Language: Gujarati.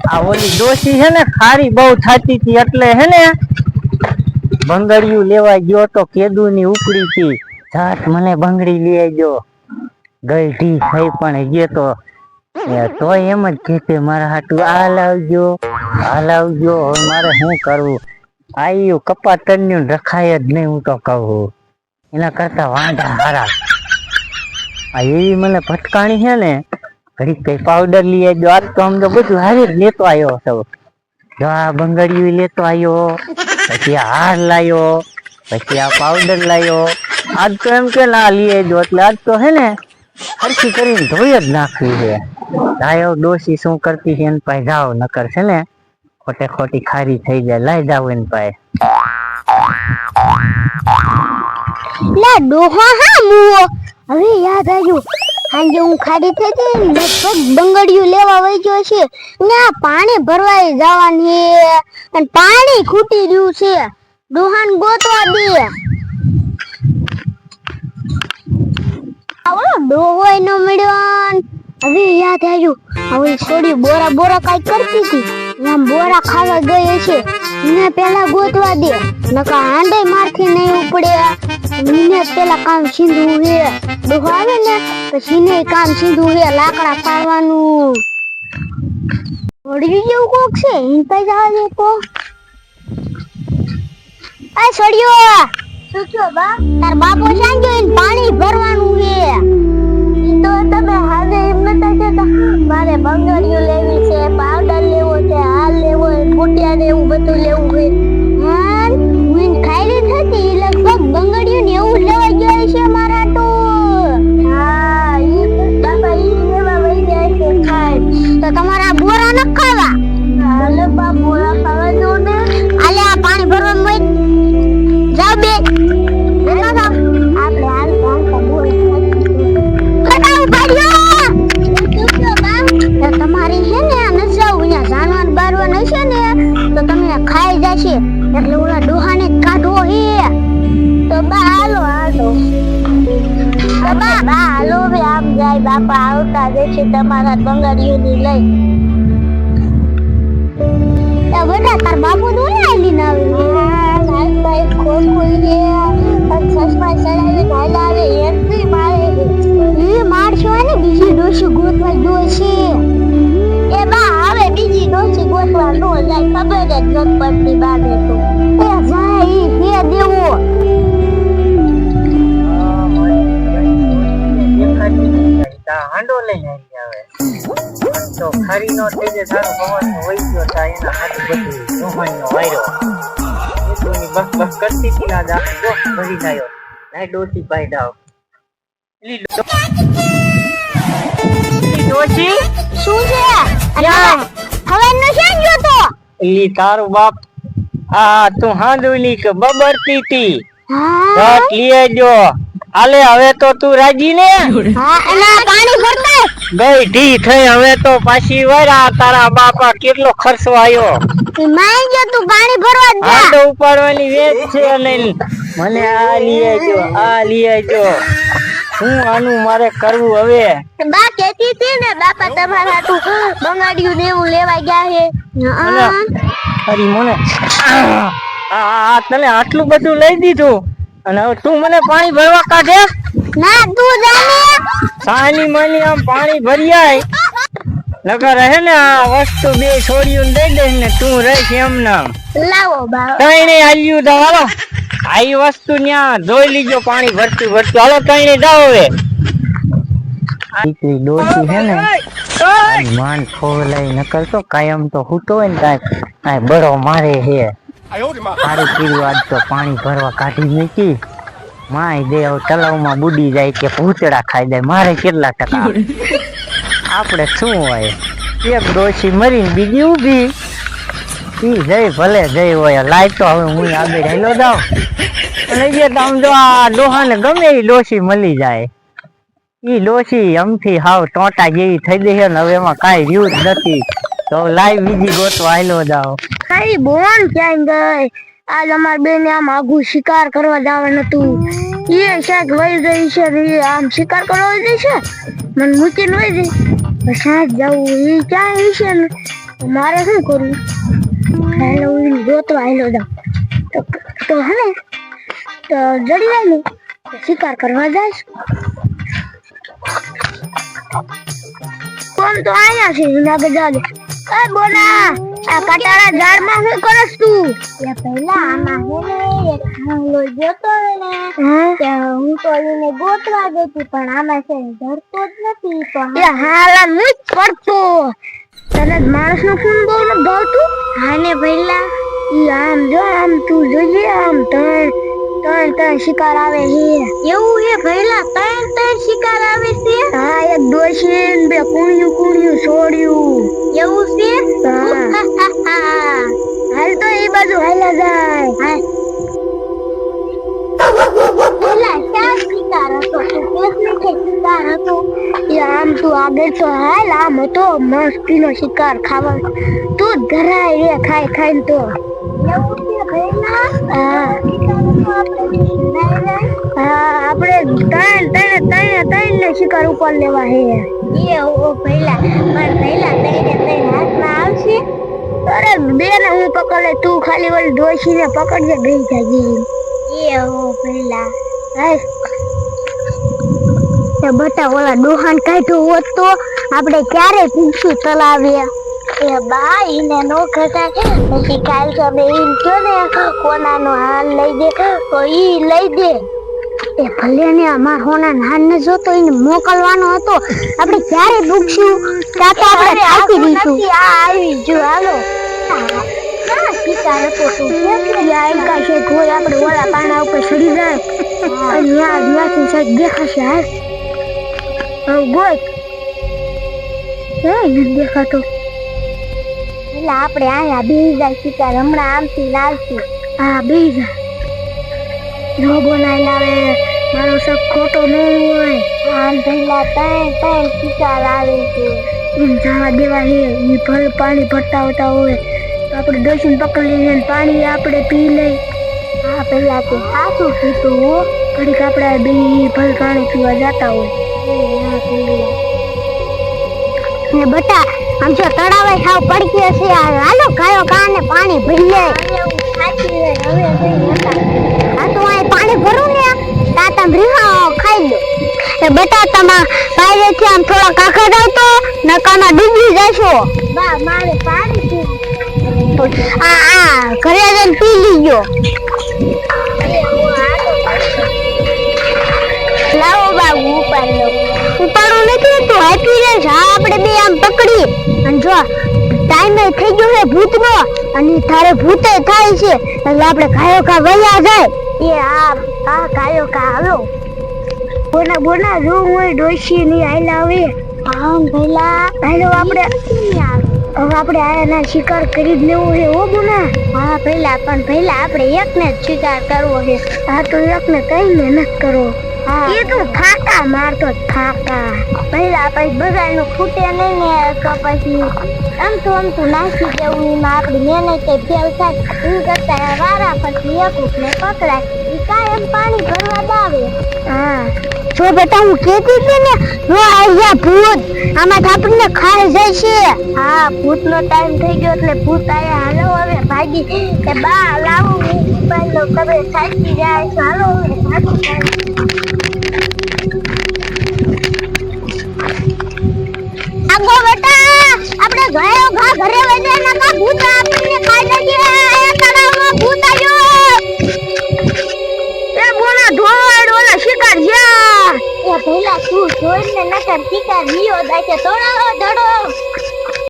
આ ઓલી ડોશી છે ને ખારી બહુ થાતી હતી એટલે હે ને બંગડિયું લેવા ગયો તો કેદુ ની ઉપડી હતી જાત મને બંગડી લઈ આવજો ગઈ ઢી થઈ પણ ગયો તો એમ જ કહેતે મારા હાટુ આ લાવજો હવે મારે શું કરવું આયું કપા તન્યું રખાય જ નહીં હું તો કહું એના કરતા વાંધા હારા આ એવી મને ભટકાણી છે ને ઘડીક કઈ પાવડર લઈ આવજો આજ તો આમ તો બધું હારે જ લેતો આવ્યો સૌ જો આ બંગડિયું લેતો આવ્યો પછી આ હાર લાવ્યો પછી આ પાવડર લાવ્યો આજ તો એમ કે ના લઈ આવજો એટલે આજ તો હે ને હરખી કરીને ધોઈ જ નાખવી છે જાયો ડોશી શું કરતી છે એને પાસે જાઓ નકર છે ને ખોટે ખોટી ખારી થઈ જાય લાઈ જાવ એને પાસે લે ડોહા હા મુઓ હવે યાદ આવ્યું આજે હું ખાડી થઈ હતી લગભગ બંગડિયું લેવા વઈ ગયો છે ના પાણી ભરવાય જવાની અને પાણી ખૂટી રહ્યું છે ડોહાન ગોતવા દે આવડો ડોહો નો મળ્યો હવે યાદ આવ્યું હવે છોડી બોરા કાઈ કરતી હતી આમ બોરા ખાવા ગઈ છે મને પેલા ગોતવા દે નકા આંડે મારથી નહીં ઉપડે મને પેલા કામ સીધું હે ડોહો આવે ને પછી ને કામ સીધું હે લાકડા પાડવાનું છોડી જેવું કોક છે ઇન પે જવા દે કો આ છોડ્યો શું થયો બા તાર બાપો સાંજો ઇન પાણી ભરવાનું હે તો તમે હાલે એમ નતા કહેતા મારે બંગડીઓ લેવી છે પાવડર લેવો છે હાલ લેવો છે ફૂટિયા ને એવું બધું લેવું છે હા હું ખાઈ થતી લગભગ બંગડીઓ ને એવું લેવા ગયો છે મારા તો હા ઈ બાપા ઈ લેવા વઈ જાય છે ખાઈ તો તમારા બોરા ન ખાવા હાલે બા બોરા ખાવા દો ને આલે આ પાણી ભરવા મોય જાવ બે આપણે હાલ કામ બોલ તમારી છે ને આ નજાવ અહીંયા જાનવર બારવા નશે ને તો તમને ખાઈ જશે એટલે ઓલા ડોહાને કાઢો હે તો બા હાલો બે આમ જાય બાપા આવતા જશે તમારા બંગડીઓની લઈ એ બેટા તાર બાપુ નો આલી ના આવે ભાઈ ખોખું રે સસમા ચડાવી ભાઈ આવે એન્ટ્રી મારે એ મારશો ને બીજી ડોશી ગોતવા જોશે એ બા હવે બીજી ડોશી ગોતવા નો જાય ખબર જ ન પડતી બાને તો એ જાય હે દેવો હાંડો લઈને આવી આવે તો ખરી નો થઈ જાય સારું પવન વહી ગયો તા એના હાથ બધું રોમાઈનો વાયરો એની બસ કરતી હતી ના જા જો ભરી ગયો ના ડોસી પાઈ દાવ ડોસી શું છે હવે નો છે જોતો ઈ તારો બાપ આ તું હાંડુલી કે બબરતી તી હા લઈ જો આલે હવે તો તું રાજી ને હા એના પાણી ભરતા ગઈ ઢી થઈ હવે તો પાછી વરા તારા બાપા કેટલો ખર્ચો આવ્યો માઈ જો તું પાણી ભરવા જા આડો ઉપાડવાની વેચ છે અને મને આ લઈ આવજો હું આનું મારે કરવું હવે બા કહેતી હતી ને બાપા તમારા તું બંગાડીયું ને એવું લેવા ગયા હે અરે મને આ તને આટલું બધું લઈ દીધું અને હવે તું મને પાણી ભરવા કાઢે ના તું જાને સાની માની આમ પાણી ભરી આય નકર રહે ને આ વસ્તુ બે છોડીઓને દઈ દે ને તું રહીશ એમ નામ લાવો બા કઈ નહીં હાલ્યું તો હાલો આઈ વસ્તુ ન્યા જોઈ લીજો પાણી ભરતું હાલો કઈ નહીં જાઓ હવે દીકરી ડોસી છે ને માન ફોલાઈ નકર તો કાયમ તો હૂતો હોય ને કાંઈ બળો મારે હે સારું કર્યું આજ તો પાણી ભરવા કાઢી મૂકી માય દે તલાવમાં બુડી જાય કે ભૂતડા ખાઈ જાય મારે કેટલા ટકા આપણે શું હોય એક ડોશી મરીને બીજી ઊભી ઈ જય ભલે જય હોય લાય તો હવે હું આગળ હેલો જાઉં અને જે આમ જો આ ડોહાને ગમે એ ડોશી મળી જાય ઈ ડોશી અમથી હાવ ટોટા જેવી થઈ ગઈ છે ને હવે એમાં કાંઈ રહ્યું જ નથી તો લાય બીજી ગોતવા હેલો જાઓ ખાલી બોન ક્યાં ગઈ આજ અમાર બેન આમ આગુ શિકાર કરવા જવાનું હતું એ શાક વહી ગઈ છે આમ શિકાર કરવા વહી ગઈ છે મને મૂકીને વહી ગઈ સાંજ જવું એ ક્યાં છે ને મારે શું કરવું? હેલો ગોતવા હેલો જાવ તો હે ને તો જડી જાય ને શિકાર કરવા જાય. કોણ તો આયા છે લાગે જાજે. એ બોલા આ કટારા ઝાડમાં શું કરસ તું? એ પહેલા આમાં હે ને એક હાંગલો જોતો ને ત્યાં હું તો એને ગોતવા ગઈ પણ આમાં છે ધરતો જ નથી. તો એ હાલા મુજ પડતો તને માણસ નું ખૂન બહુ ન ભાવતું. હા ને પહેલા ઈ આમ જો આમ તું જોઈએ આમ ત્રણ શિકાર આવે છે. એવું છે પહેલા ત્રણ શિકાર આવે છે? હા એક ડોશી ને બે કુણ્યું છોડ્યું. એવું છે? હાલ તો એ બાજુ હાલ્યા જાય. પેલા ક્યાં શિકાર હતો? શિકાર હતો આમ તું આગળ તો હાલ આમ હતો મસ્તીનો શિકાર ખાવાનો તું ધરાય રે ખાઈ ખાઈને તો. એવું છે પહેલા? હા આપણે ત્રણ ને શિકાર ઉપર લેવા હે. એ ઓ પહેલા પણ પહેલા ત્રણ હાથમાં આવશે? અરે બે ને હું પકડે તું ખાલી ઓલી ડોશી ને પકડજે ગઈ જાજી. એ ઓ પહેલા એ બટા ઓલા ડોહાન કાઢ્યો હોત તો આપણે ક્યારે પૂછ્યું તલાવે. એ બા ઈને નો ખટાય પછી કાલ તમે ઈમ કયો ને કોનાનો હાલ લઈ દે તો ઈ લઈ દે. એ ભલે ને અમાર હોના હાલ ને જોતો એને મોકલવાનો હતો આપણે ક્યારે પૂછ્યું કાકા આપણે આપી દીધું. આ આવી જો હાલો ના શિકાર હતો તું કે આયકા છે કોઈ આપણે ઓલા પાણા ઉપર ચડી જાય અને ન્યાથી સાઈડ દેખાશે. હાલ ગોત એ દેખાતો એટલે આપણે આયા બેહી જાય શિકાર હમણાં આમથી લાવશું. હા બેહી જા નો બનાવી લાવે મારો શક ખોટો ન હોય. આમ પહેલા ત્રણ શિકાર આવે છે એમ જવા દેવા હે. એ ભલ પાણી ભરતા હોતા હોય તો આપણે ડોસીને પકડી લઈને પાણી આપણે પી લઈ. હા પહેલા તે સાચું કીધું હો ઘડીક આપણે બે ભલ પાણી પીવા જતા હોય. ને બટા આમ જો તળાવે ખાવ પડી ગયો છે હાલો ગાયો કાને પાણી ભરી લે. હા તો આ પાણી ભરું ને તાતા રીહા ખાઈ લો. એ બટા તમા પાયરે થી આમ થોડા કાખા જાવ તો નકામાં ડૂબી જશો. બા મારે પાણી પીવું. આ ઘરે જઈને પી લીજો. લાવો બાબુ ઉપાડ લો. ઉપાડો નથી તો હાથી રે આપણે બે આમ પકડી અને જો ટાઈમે થઈ ગયો છે ભૂતનો અને તારે ભૂતે થાય છે એટલે આપણે ગાયો કા વયા જાય. એ આ ગાયો કા હાલો બોના જો હું ડોશી ની આઈલા આવે. હા ભઈલા હાલો આપણે હવે આપણે આયાના શિકાર કરી જ લેવો છે હો બોના. હા ભઈલા પણ ભઈલા આપણે એકને જ શિકાર કરવો છે. હા તો એકને કઈ મહેનત કરો. એ તો ફાકા મારતો ફાકા પહેલા પછી બગાડનું ફૂટે નહીં ને તો પછી આમ તો નાખી દેવું એમાં આપણી મહેનત ફેલ થાય એ કરતા વારા પછી એક ને પકડાય એ કાયમ પાણી ભરવા જ આવે. હા જો બેટા હું કહેતી હતી ને નો આયા ભૂત આમાં આપણને ખાઈ જાય છે. હા ભૂતનો ટાઈમ થઈ ગયો એટલે ભૂત આયા હાલો હવે ભાગી કે બા લાવો હું ઉપાડલો તમે થાકી જાય હાલો હવે ભાગી. આગો બેટા આપણે ગયો ઘા ઘરે વજે નકા ભૂત આપણને ખાઈ લેજે. એ તળાવમાં ભૂત આવ્યો. એ બોના ઢોળ ઓલા શિકાર જા. એ પહેલા તું જોઈને નકર શિકાર વિયો દાકે તોડો ધડો.